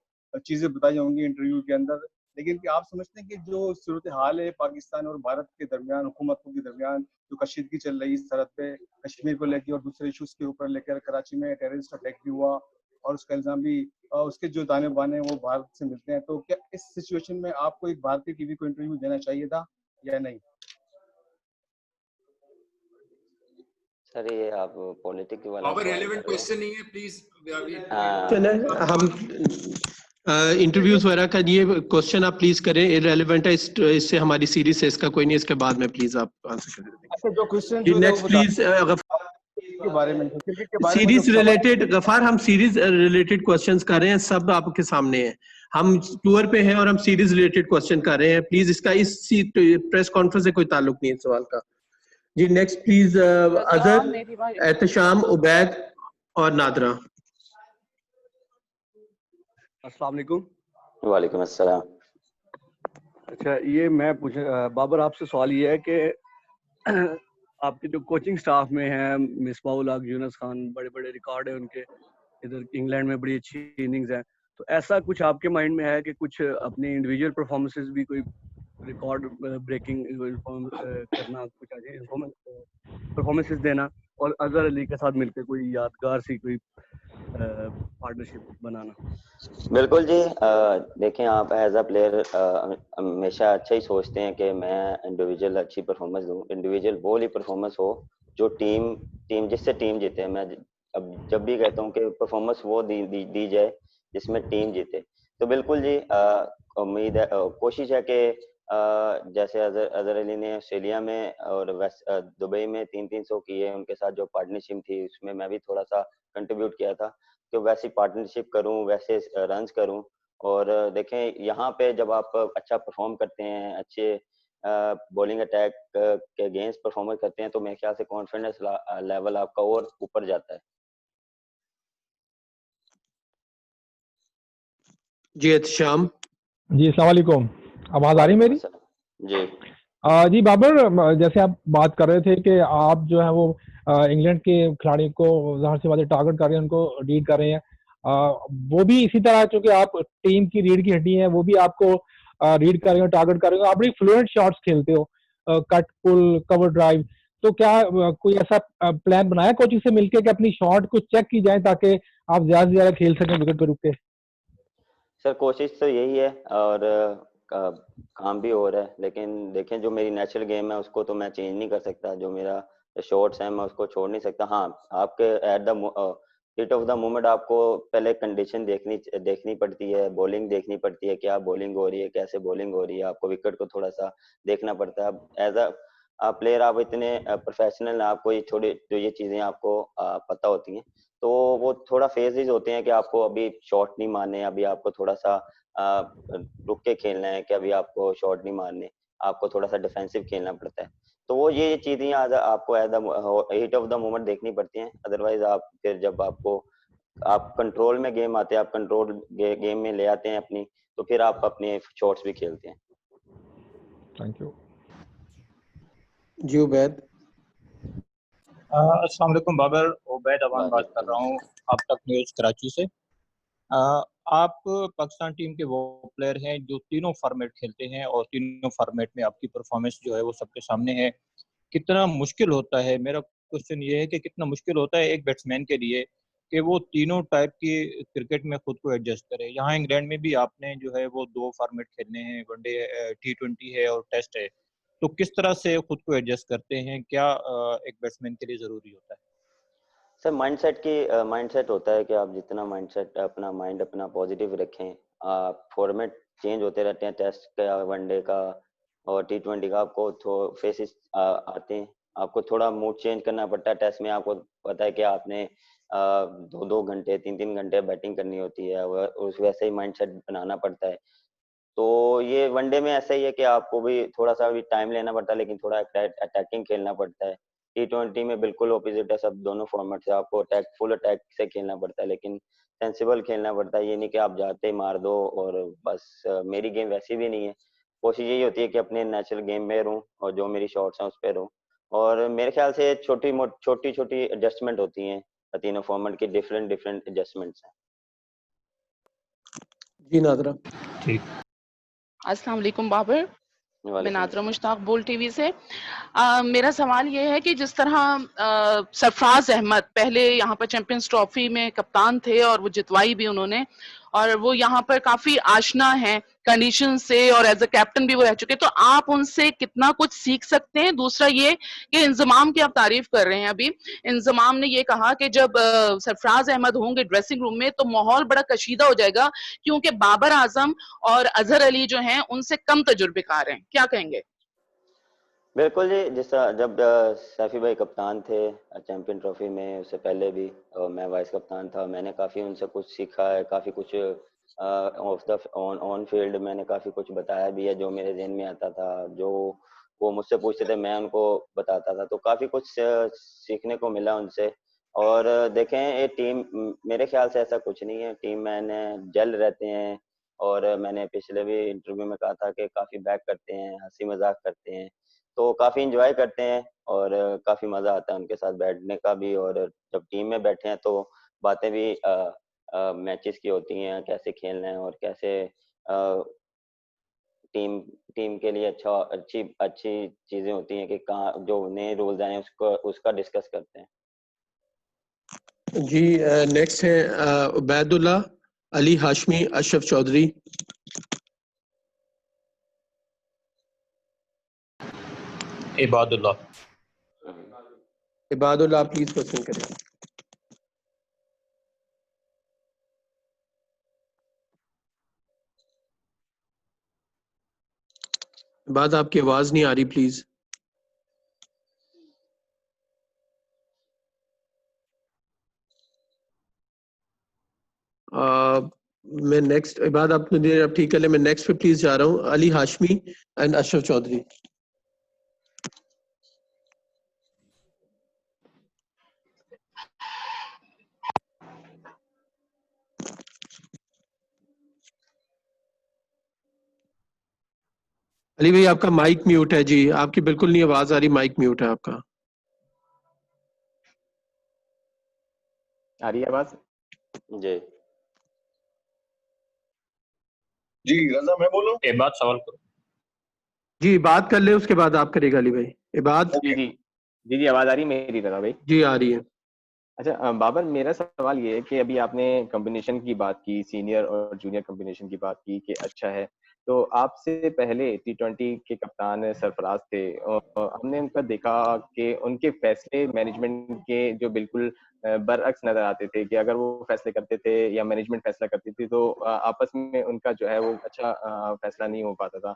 चीजें बताई होंगी इंटरव्यू के अंदर, लेकिन क्या आप समझते हैं कि जो सूरत हाल है पाकिस्तान और भारत के दरमियान, हुकूमतों के दरमियान जो कशीदगी चल रही इस सरहद पे कश्मीर को लेकर और दूसरे इशूज के ऊपर लेकर, कराची में टेररिस्ट अटैक भी हुआ और उसका इल्जाम भी उसके जो दाने बाने वो भारत से मिलते हैं, तो क्या इस सिचुएशन में आपको एक भारतीय टीवी को इंटरव्यू देना चाहिए था या नहीं? सर ये आप पॉलिटिक्स वाला बाबर रेलेवेंट क्वेश्चन नहीं है, प्लीज। चले हम इंटरव्यूज वगैरह का ये क्वेश्चन आप प्लीज करें, इररिलेवेंट है, इससे हमारी सीरीज है, इसका कोई नहीं, इसके बाद में प्लीज आप आंसर कर दें। अच्छा, जो क्वेश्चन जी नेक्स्ट प्लीज के बारे में, क्रिकेट के बारे में सीरीज रिलेटेड, गफार हम सीरीज रिलेटेड क्वेश्चंस कर रहे हैं, सब आपके सामने है, हम टूर पे हैं और हम सीरीज रिलेटेड क्वेश्चन कर रहे हैं, प्लीज इसका इस प्रेस कॉन्फ्रेंस से कोई ताल्लुक नहीं है सवाल का। जी नेक्स्ट प्लीज अजहर, एहतशाम, उबैद और नादरा। अस्सलाम वालेकुम। वालेकुम अस्सलाम। अच्छा, ये मैं बाबर आपसे सवाल ये है कि आपके जो कोचिंग स्टाफ में हैं, मिसबाहुल हक, यूनुस खान, बड़े बड़े रिकॉर्ड है उनके, इधर इंग्लैंड में बड़ी अच्छी इनिंग्स हैं, तो ऐसा कुछ आपके माइंड में है कि कुछ अपनी इंडिविजुअल परफॉर्मेंसेस भी कोई रिकॉर्ड ब्रेकिंग करना, कुछ परफॉर्मेंसेस देना और अजहर अली के साथ मिलकर कोई यादगार सी कोई पार्टनरशिप बनाना? बिल्कुल जी। देखें, आप एज अ प्लेयर हमेशा अच्छा ही सोचते हैं कि मैं इंडिविजुअल अच्छी परफॉर्मेंस दूं। इंडिविजुअल वो ही परफॉर्मेंस हो जो टीम जिससे टीम जीते। मैं अब जब भी कहता हूं कि परफॉर्मेंस वो दी जाए जिसमें टीम जीते। तो बिल्कुल जी, उम्मीद है, कोशिश है कि जैसे अजहर अली ने ऑस्ट्रेलिया में और दुबई में 300 किए, उनके साथ जो पार्टनरशिप थी उसमें मैं भी थोड़ा सा कंट्रीब्यूट किया था कि वैसी पार्टनरशिप करूं, वैसे रन्स करूं। और देखें, यहाँ पे जब आप अच्छा परफॉर्म करते हैं, अच्छे बॉलिंग अटैक के अगेंस्ट परफॉर्मेंस करते हैं, तो मेरे ख्याल से कॉन्फिडेंस लेवल आपका और ऊपर जाता है। जी एहतशाम। जी अस्सलाम वालेकुम, आवाज आ रही मेरी? जी जी बाबर, जैसे आप बात कर रहे थे कि आप जो है वो इंग्लैंड के खिलाड़ी को ज़ाहिर सी बात है टारगेट कर रहे हैं, उनको रीड कर रहे हैं, वो भी इसी तरह, चूंकि आप टीम की रीढ़ की हड्डी हैं, वो भी आपको रीड कर रहे हो, टारगेट कर रहे हो, आप बड़ी फ्लुएंट शॉट्स खेलते हो, कट, पुल, कवर ड्राइव, तो क्या कोई ऐसा प्लान बनाया कोचिंग से मिलकर कि अपनी शॉट को चेक की जाए ताकि आप ज्यादा से ज्यादा खेल सकें विकेट पर रुक के? सर कोशिश तो यही है और काम भी हो रहा है, लेकिन देखें जो मेरी नेचुरल गेम है उसको तो मैं चेंज नहीं कर सकता। जो मेरा शॉट्स है मैं उसको छोड़ नहीं सकता। हाँ, आपके at the hit of the moment आपको पहले कंडीशन देखनी पड़ती है, बॉलिंग देखनी पड़ती है, क्या बॉलिंग हो रही है, कैसे बॉलिंग हो रही है, आपको विकेट को थोड़ा सा देखना पड़ता है। अब एज अ प्लेयर आप इतने प्रोफेशनल, आपको ये छोटी जो ये चीजें आपको पता होती हैं, तो वो थोड़ा फेजेस होते हैं कि आपको अभी शॉट नहीं मारने, अभी आपको थोड़ा सा रुक के खेलना है, कि अभी आपको शॉट नहीं मारने। आपको थोड़ा सा डिफेंसिव खेलना पड़ता है। तो वो ये चीजें आज आपको as heat of the moment देखनी पड़ती हैं। अदरवाइज आप फिर जब आप कंट्रोल में गेम आते हैं, आप कंट्रोल गेम में ले आते हैं अपनी, तो फिर आप अपने शॉट्स भी खेलते हैं। थैंक यू जी उबैद। अस्सलाम वालेकुम बाबर, उबैद अवान बात कर रहा हूँ आप तक न्यूज़ कराची से। आप पाकिस्तान टीम के वो प्लेयर हैं जो तीनों फॉर्मेट खेलते हैं और तीनों फॉर्मेट में आपकी परफॉर्मेंस जो है वो सबके सामने है। कितना मुश्किल होता है, मेरा क्वेश्चन ये है कि कितना मुश्किल होता है एक बैट्समैन के लिए कि वो तीनों टाइप की क्रिकेट में खुद को एडजस्ट करे। यहाँ इंग्लैंड में भी आपने जो है वो 2 फॉर्मेट खेलने हैं, वनडे T20 है और टेस्ट है, तो किस तरह से खुद को एडजस्ट करते हैं? क्या एक बैट्समैन के लिए जरूरी होता है? सर माइंडसेट होता है कि आप जितना माइंडसेट अपना माइंड अपना पॉजिटिव रखें। फॉर्मेट चेंज होते रहते हैं, टेस्ट का, वनडे का और T20 का, आपको फेसेस आते हैं, आपको थोड़ा मूड चेंज करना पड़ता है। टेस्ट में आपको पता है कि आपने 2-2 घंटे 3-3 घंटे बैटिंग करनी होती है, उस वैसे ही माइंडसेट बनाना पड़ता है। तो ये वनडे में ऐसा ही है कि आपको भी थोड़ा सा भी टाइम लेना पड़ता है, लेकिन थोड़ा अटैकिंग खेलना पड़ता है। T20 में बिल्कुल ऑपोजिट है, सब दोनों फॉर्मेट से आपको फुल अटैक से खेलना पड़ता है, लेकिन सेंसिबल खेलना पड़ता है। ये नहीं कि आप जाते मार दो और बस। मेरी गेम वैसी भी नहीं है, कोशिश यही होती है कि अपने नेचुरल गेम में रहूं और जो मेरी शॉट्स हैं उस पे रहूं। और मेरे ख्याल से छोटी छोटी एडजस्टमेंट होती हैं, तीनों फॉर्मेट की डिफरेंट डिफरेंट एडजस्टमेंट्स हैं। जी नादरा। ठीक। अस्सलाम वालेकुम बाबर, मैं नादरा मुश्ताक बोल टीवी से। मेरा सवाल ये है कि जिस तरह सरफराज अहमद पहले यहाँ पर चैंपियंस ट्रॉफी में कप्तान थे और वो जितवाई भी उन्होंने, और वो यहाँ पर काफी आशना है कंडीशन से और एज अ कैप्टन भी वो रह चुके, तो आप उनसे कितना कुछ सीख सकते हैं? दूसरा ये कि इंजमाम की आप तारीफ कर रहे हैं, अभी इंजमाम ने ये कहा कि जब सरफराज अहमद होंगे ड्रेसिंग रूम में तो माहौल बड़ा कशीदा हो जाएगा, क्योंकि बाबर आजम और अजहर अली जो हैं उनसे कम तजुर्बेकार हैं। क्या कहेंगे? बिल्कुल जी, जब सैफी भाई कप्तान थे चैंपियन ट्रॉफी में, उससे पहले भी मैं वाइस कप्तान था, मैंने काफ़ी उनसे कुछ सीखा है, काफ़ी कुछ ऑफ द ऑन फील्ड मैंने काफ़ी कुछ बताया भी है, जो मेरे जहन में आता था, जो वो मुझसे पूछते थे मैं उनको बताता था, तो काफ़ी कुछ सीखने को मिला उनसे। और देखें ये टीम, मेरे ख्याल से ऐसा कुछ नहीं है, टीम मैंने जल रहते हैं। और मैंने पिछले भी इंटरव्यू में कहा था कि काफ़ी बैक करते हैं, हंसी मजाक करते हैं, तो काफ़ी इंजॉय करते हैं और काफ़ी मज़ा आता है उनके साथ बैठने का भी। और जब टीम में बैठे हैं तो बातें भी मैचेस की होती हैं, कैसे खेलना है और कैसे टीम टीम के लिए अच्छी अच्छी चीज़ें होती हैं कि कहाँ जो नए रूल्स आए हैं उसका डिस्कस करते हैं। जी नेक्स्ट है उबैदुल्ला, अली हाशमी, अशरफ चौधरी। इबादुल्ला। इबादुल्ला प्लीज क्वेश्चन करें। बात आपकी आवाज नहीं आ रही, प्लीज। मैं नेक्स्ट बात आपने अब ठीक कर ले, मैं नेक्स्ट पे प्लीज जा रहा हूँ। अली हाशमी एंड अशरफ चौधरी। अली भाई आपका माइक म्यूट है जी, आपकी बिल्कुल नहीं आवाज आ रही, माइक म्यूट है आपका। आ रही है आवाज? जी जी रजा मैं बोलूं? इबाद सवाल करो। जी बात कर ले, उसके बाद आप करेगा अली भाई। इबाद। जी जी जी जी आवाज आ रही है मेरी रजा भाई? जी आ रही है। अच्छा बाबर, मेरा सवाल ये है कि अभी आपने कॉम्बिनेशन की बात की, सीनियर और जूनियर कॉम्बिनेशन की बात की कि अच्छा है, तो आपसे पहले T20 के कप्तान सरफराज थे और हमने उनका देखा कि उनके फैसले मैनेजमेंट के जो बिल्कुल बरअक्स नजर आते थे, कि अगर वो फैसले करते थे या मैनेजमेंट फैसला करती थी तो आपस में उनका जो है वो अच्छा फैसला नहीं हो पाता था।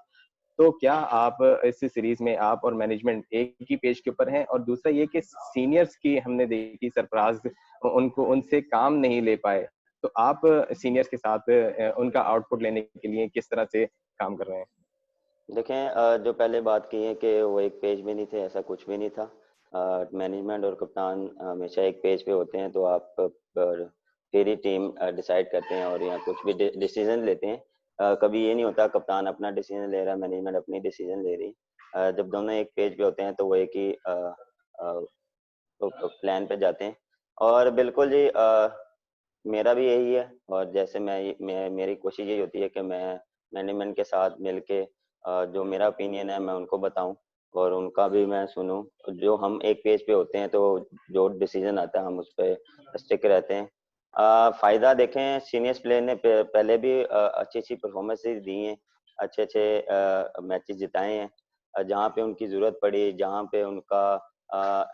तो क्या आप इस सीरीज में आप और मैनेजमेंट एक ही पेज के ऊपर हैं? और दूसरा ये कि सीनियर्स की हमने देखी सरफराज उनको उनसे काम नहीं ले पाए, तो आप सीनियर्स के साथ उनका आउटपुट लेने के लिए किस तरह से काम कर रहे हैं? देखें, जो पहले बात की है कि वो एक पेज में नहीं थे, ऐसा कुछ भी नहीं था। मैनेजमेंट और कप्तान हमेशा एक पेज पे होते हैं, तो आप फिर ही टीम डिसाइड करते हैं और यहाँ कुछ भी डिसीजन लेते हैं। कभी ये नहीं होता कप्तान अपना डिसीजन ले रहा है, मैनेजमेंट अपनी डिसीजन ले रही। जब दोनों एक पेज पे होते हैं तो वो एक ही प्लान पे जाते हैं। और बिल्कुल जी, मेरा भी यही है, और जैसे मेरी कोशिश यही होती है कि मैं मैनेजमेंट के साथ मिलके जो मेरा ओपिनियन है मैं उनको बताऊं और उनका भी मैं सुनूं। जो हम एक पेज पे होते हैं तो जो डिसीजन आता है हम उस पर स्टिक रहते हैं। फायदा देखें, सीनियर्स प्लेयर ने पहले भी अच्छी अच्छी परफॉर्मेंसेज दी हैं, अच्छे अच्छे मैचेस जिताए हैं। जहाँ पे उनकी जरूरत पड़ी, जहाँ पे उनका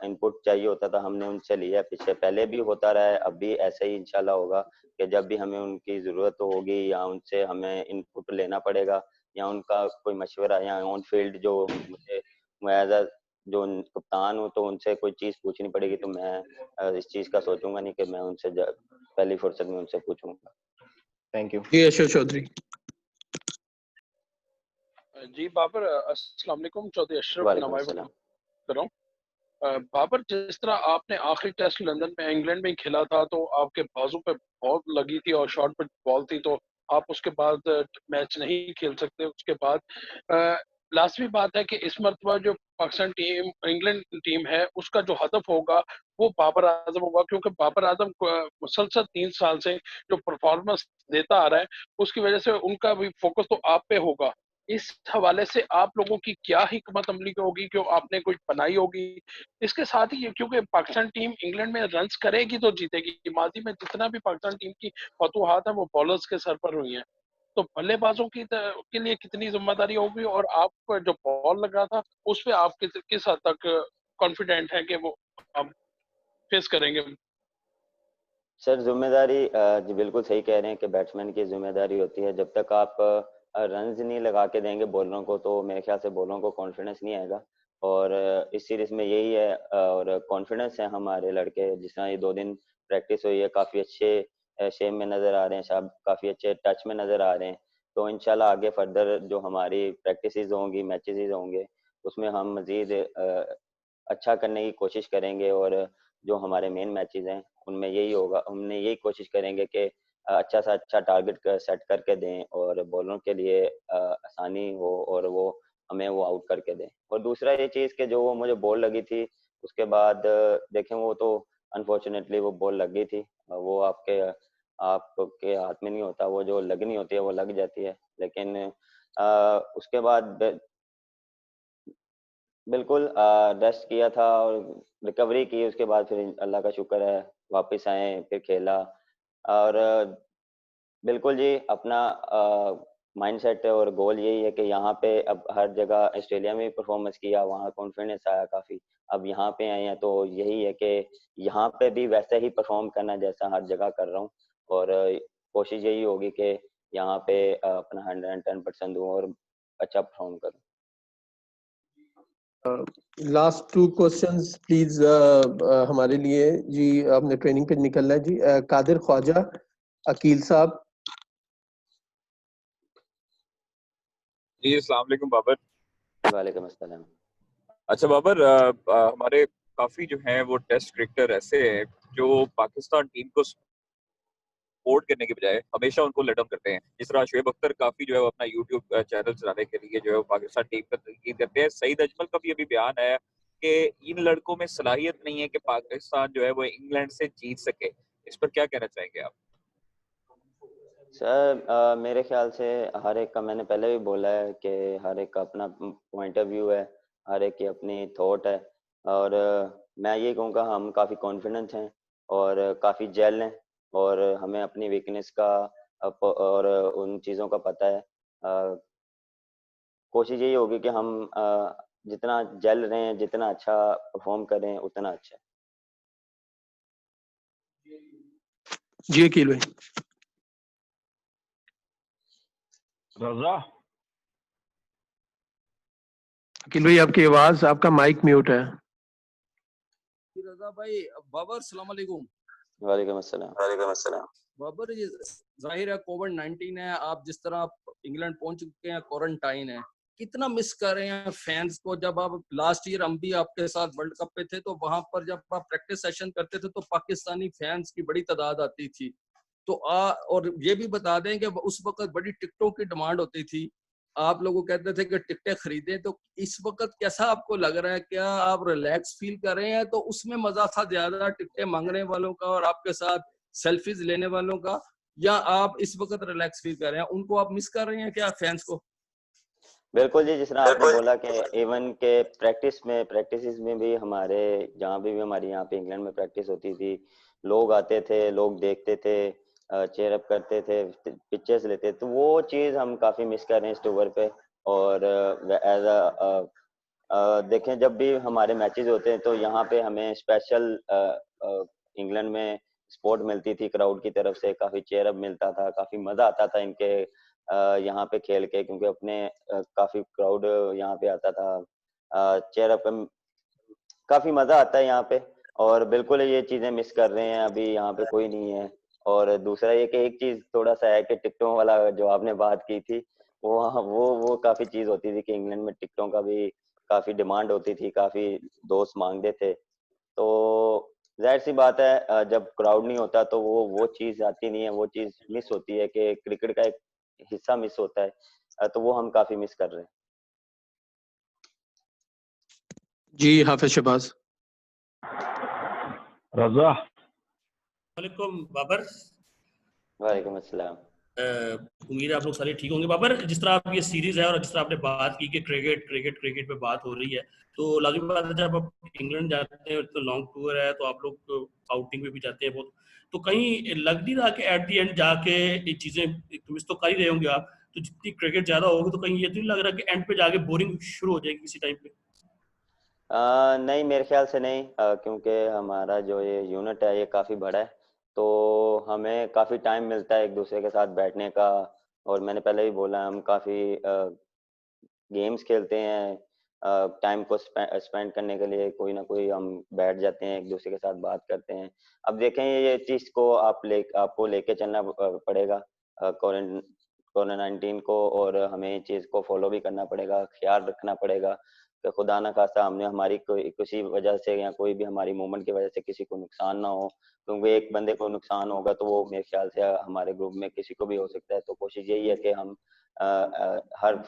इनपुट चाहिए होता था, हमने उनसे लिया। पीछे पहले भी होता रहा है, अब भी ऐसा ही इंशाल्लाह होगा कि जब भी हमें उनकी जरूरत होगी या उनसे हमें इनपुट लेना पड़ेगा या उनका कोई मशवरा या ऑन फील्ड जो मुझे एज अ जो कप्तान हूँ तो उनसे कोई चीज पूछनी पड़ेगी, तो मैं इस चीज का सोचूंगा नहीं कि मैं उनसे पहली फुर्सत में उनसे पूछूंगा। थैंक यू जी अशोक चौधरी। जी बाबर, अस्सलाम वालेकुम। चौधरी अशरफ वालेकुम नवाई अस्सलाम। कर रहा हूँ। बाबर, जिस तरह आपने आखिरी टेस्ट लंदन में इंग्लैंड में खेला था तो आपके बाजू पे बहुत लगी थी और शॉर्ट पे बॉल थी, तो आप उसके बाद मैच नहीं खेल सकते। उसके बाद लाजमी बात है कि इस मरतबा जो पाकिस्तान टीम इंग्लैंड टीम है उसका जो हदफ होगा वो बाबर आजम होगा, क्योंकि बाबर आजम मुसलसल 3 साल से जो परफॉर्मेंस देता आ रहा है उसकी वजह से उनका भी फोकस तो आप पे होगा। इस हवाले से आप लोगों की क्या हिकमत अमली होगी, क्यों आपने कुछ बनाई होगी? इसके साथ ही क्योंकि पाकिस्तान टीम इंग्लैंड में रन्स करेगी तो जीतेगी। माजी में जितना भी पाकिस्तान टीम की फतूहात है वो बॉलर्स के सर पर हुई हैं, तो बल्लेबाजों के लिए कितनी जिम्मेदारी होगी और आप जो बॉल लगा था उस पर आप किस हद तक कॉन्फिडेंट है कि वो आप फेस करेंगे? सर जिम्मेदारी जी बिल्कुल सही कह रहे हैं कि बैट्समैन की जिम्मेदारी होती है। जब तक आप रन्स नहीं लगा के देंगे बॉलरों को तो मेरे ख्याल से बॉलरों को कॉन्फिडेंस नहीं आएगा। और इस सीरीज में यही है, और कॉन्फिडेंस है हमारे लड़के। जिस तरह ये 2 दिन प्रैक्टिस हुई है, काफ़ी अच्छे शेप में नज़र आ रहे हैं, साहब काफ़ी अच्छे टच में नज़र आ रहे हैं। तो इंशाल्लाह आगे फर्दर जो हमारी प्रैक्टिसेस होंगी, मैचेस होंगे, उसमें हम मज़ीद अच्छा करने की कोशिश करेंगे। और जो हमारे मेन मैचेस हैं उनमें यही होगा, हमने यही कोशिश करेंगे कि अच्छा सा अच्छा टारगेट सेट करके दें और बॉलरों के लिए आसानी हो और वो हमें वो आउट करके दें। और दूसरा ये चीज़ कि जो वो मुझे बॉल लगी थी उसके बाद देखें वो तो अनफॉर्चुनेटली वो बॉल लग गई थी। वो आपके हाथ में नहीं होता, वो जो लगनी होती है वो लग जाती है। लेकिन उसके बाद बिल्कुल रेस्ट किया था और रिकवरी की। उसके बाद फिर अल्लाह का शुक्र है वापस आए, फिर खेला। और बिल्कुल जी, अपना माइंडसेट और गोल यही है कि यहाँ पे अब हर जगह ऑस्ट्रेलिया में भी परफॉर्मेंस किया, वहाँ कॉन्फिडेंस आया काफ़ी। अब यहाँ पे आए हैं तो यही है कि यहाँ पे भी वैसे ही परफॉर्म करना जैसा हर जगह कर रहा हूँ। और कोशिश यही होगी कि यहाँ पे अपना 110% दूँ और अच्छा परफॉर्म करूँ। लास्ट 2 क्वेश्चंस प्लीज हमारे लिए जी। आपने ट्रेनिंग पे निकलना है जी। कादिर ख्वाजा, अकील साहब। जी अस्सलाम वालेकुम बाबर। वालेकुम अस्सलाम। अच्छा बाबर, हमारे काफी जो हैं वो टेस्ट क्रिकेटर ऐसे हैं जो पाकिस्तान टीम को सपोर्ट करने के बजाय हमेशा उनको लेट डाउन करते हैं। जिस तरह शोएब अख्तर काफी जो है वो अपना यूट्यूब चैनल चलाने के लिए जो है वो पाकिस्तान टीम पर तनकीद करते हैं। सईद अजमल का भी अभी बयान है कि इन लड़कों में सलाहियत नहीं है कि पाकिस्तान जो है वो इंग्लैंड से जीत सके। इस पर क्या कहना चाहेंगे आप? सर मेरे ख्याल से हर एक का, मैंने पहले भी बोला है कि हर एक का अपना पॉइंट ऑफ व्यू है, हर एक की अपनी थॉट है। और मैं ये कहूँगा हम काफ़ी कॉन्फिडेंट हैं और काफ़ी जेल हैं और हमें अपनी वीकनेस का और उन चीज़ों का पता है। कोशिश यही होगी कि हम जितना जेल रहें, जितना अच्छा परफॉर्म करें उतना अच्छा। जी अकील भाई। रजा, अकील भाई आपकी आवाज, आपका माइक म्यूट है। रजा भाई। बाबर सलाम अलैकुम। वालेकुम अस्सलाम। वालेकुम अस्सलाम। बाबर ये जाहिर है कोविड-19 है, आप जिस तरह इंग्लैंड पहुंच चुके हैं, क्वारंटाइन है, कितना मिस कर रहे हैं फैंस को। जब आप लास्ट ईयर हम भी आपके साथ वर्ल्ड कप पे थे, तो वहां पर जब आप प्रैक्टिस सेशन करते थे तो पाकिस्तानी फैंस की बड़ी तादाद आती थी। तो और ये भी बता दें कि उस वक्त बड़ी टिकटों की डिमांड होती थी, आप लोगों कहते थे कि टिकटें खरीदें। तो इस वक्त कैसा आपको लग रहा है, क्या आप रिलैक्स फील कर रहे हैं? तो उसमें मजा था ज्यादा टिकटें मांगने वालों का और आपके साथ सेल्फीज लेने वालों का, या आप इस वक्त रिलैक्स फील कर रहे हैं? उनको आप मिस कर रहे हैं क्या, फैंस को? बिल्कुल जी, जिस तरह आपने बोला कि इवन के प्रैक्टिस में भी हमारे जहाँ भी हमारी यहाँ पे इंग्लैंड में प्रैक्टिस होती थी, लोग आते थे, लोग देखते थे, चेयर अप करते थे, पिक्चर्स लेते, तो वो चीज़ हम काफ़ी मिस कर रहे हैं इस ओवर पे। और एज देखें, जब भी हमारे मैचेस होते हैं तो यहाँ पे हमें स्पेशल इंग्लैंड में सपोर्ट मिलती थी क्राउड की तरफ से, काफ़ी चेयर अप मिलता था, काफ़ी मज़ा आता था इनके यहाँ पे खेल के, क्योंकि अपने काफ़ी क्राउड यहाँ पे आता था चेयर अप, काफ़ी मज़ा आता है यहाँ पे। और बिल्कुल ये चीज़ें मिस कर रहे हैं, अभी यहाँ पे कोई नहीं है। और दूसरा ये कि एक चीज़ थोड़ा सा है कि टिकटों वाला जो आपने बात की थी, वो काफ़ी चीज़ होती थी कि इंग्लैंड में टिकटों का भी काफ़ी डिमांड होती थी, काफ़ी दोस्त मांगते थे। तो जाहिर सी बात है जब क्राउड नहीं होता तो वो चीज़ आती नहीं है, वो चीज़ मिस होती है कि क्रिकेट का एक हिस्सा मिस होता है, तो वो हम काफ़ी मिस कर रहे हैं। जी हाफिज शहबाज। रजा। वालेकुम बाबर। वालेकुम अस्सलाम। उम्मीद है आप लोग सारे ठीक होंगे। बाबर, जिस तरह आप ये सीरीज है और जिस तरह आपने बात की कि क्रिकेट पे बात हो रही है, तो लाजिम बात है जब आप इंग्लैंड जाते हैं तो लॉन्ग टूर है, तो आप लोग आउटिंग में भी जाते हैं बहुत, तो कहीं लग नहीं रहा कि एट दी एंड जाके ये चीजें मिस तो कर ही रहे होंगे आप, तो जितनी क्रिकेट ज्यादा होगी तो कहीं ये तो नहीं लग रहा कि एंड पे जाके बोरिंग शुरू हो जाएगी किसी टाइम पे? नहीं, मेरे ख्याल से नहीं, क्योंकि हमारा जो ये यूनिट है ये काफ़ी बड़ा है, तो हमें काफ़ी टाइम मिलता है एक दूसरे के साथ बैठने का। और मैंने पहले भी बोला, हम काफ़ी गेम्स खेलते हैं, टाइम को स्पेंड करने के लिए कोई ना कोई हम बैठ जाते हैं, एक दूसरे के साथ बात करते हैं। अब देखें, ये चीज़ को आपको लेके चलना पड़ेगा कोरोना-19 को, और हमें इस चीज़ को फॉलो भी करना पड़ेगा, ख्याल रखना पड़ेगा कि खुदा ना खास्ता हमने हमारी किसी वजह से या कोई भी हमारी मूवमेंट की वजह से किसी को नुकसान ना हो, क्योंकि एक बंदे को नुकसान होगा तो वो मेरे ख्याल से हमारे ग्रुप में किसी को भी हो सकता है। तो कोशिश यही है कि हम हर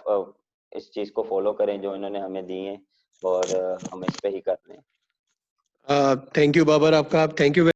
इस चीज़ को फॉलो करें जो इन्होंने हमें दी है, और हम इस पे ही कर रहे हैं। थैंक यू बाबर, आपका थैंक यू।